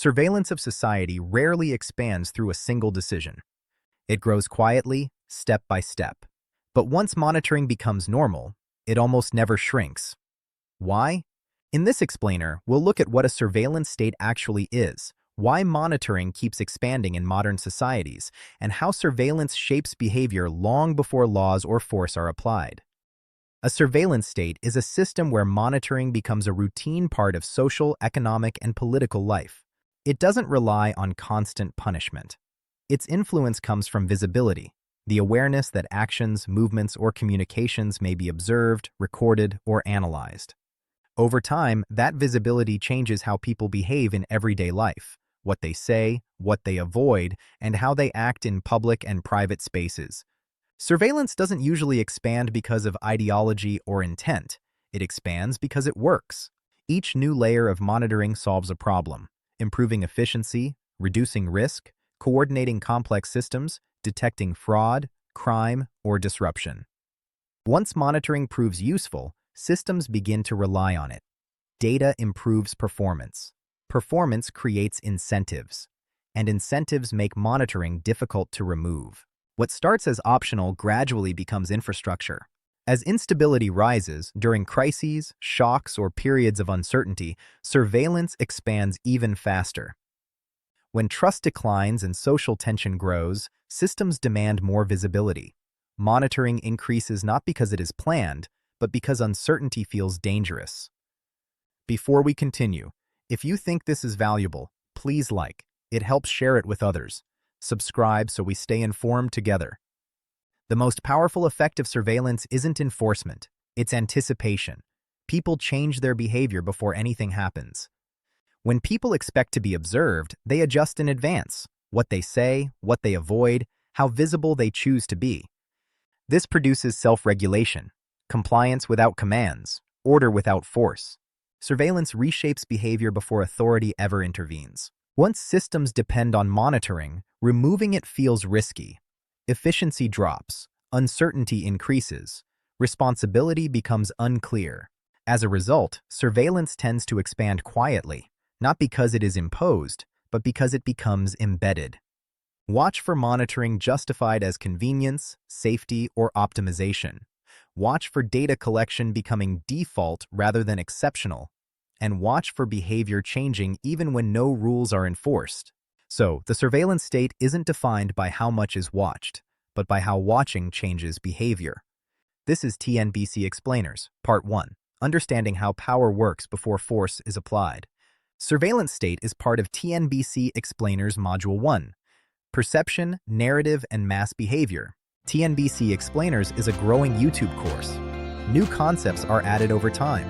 Surveillance of society rarely expands through a single decision. It grows quietly, step by step. But once monitoring becomes normal, it almost never shrinks. Why? In this explainer, we'll look at what a surveillance state actually is, why monitoring keeps expanding in modern societies, and how surveillance shapes behavior long before laws or force are applied. A surveillance state is a system where monitoring becomes a routine part of social, economic, and political life. It doesn't rely on constant punishment. Its influence comes from visibility, the awareness that actions, movements, or communications may be observed, recorded, or analyzed. Over time, that visibility changes how people behave in everyday life, what they say, what they avoid, and how they act in public and private spaces. Surveillance doesn't usually expand because of ideology or intent. It expands because it works. Each new layer of monitoring solves a problem, improving efficiency, reducing risk, coordinating complex systems, detecting fraud, crime, or disruption. Once monitoring proves useful, systems begin to rely on it. Data improves performance. Performance creates incentives, and incentives make monitoring difficult to remove. What starts as optional gradually becomes infrastructure. As instability rises during crises, shocks, or periods of uncertainty, surveillance expands even faster. When trust declines and social tension grows, systems demand more visibility. Monitoring increases not because it is planned, but because uncertainty feels dangerous. Before we continue, if you think this is valuable, please like. It helps share it with others. Subscribe so we stay informed together. The most powerful effect of surveillance isn't enforcement, it's anticipation. People change their behavior before anything happens. When people expect to be observed, they adjust in advance, what they say, what they avoid, how visible they choose to be. This produces self-regulation, compliance without commands, order without force. Surveillance reshapes behavior before authority ever intervenes. Once systems depend on monitoring, removing it feels risky. Efficiency drops, uncertainty increases, responsibility becomes unclear. As a result, surveillance tends to expand quietly, not because it is imposed, but because it becomes embedded. Watch for monitoring justified as convenience, safety, or optimization. Watch for data collection becoming default rather than exceptional. And watch for behavior changing even when no rules are enforced. So, the surveillance state isn't defined by how much is watched, but by how watching changes behavior. This is TNBC Explainers, Part 1, Understanding How Power Works Before Force is Applied. Surveillance state is part of TNBC Explainers Module 1, Perception, Narrative, and Mass Behavior. TNBC Explainers is a growing YouTube course. New concepts are added over time.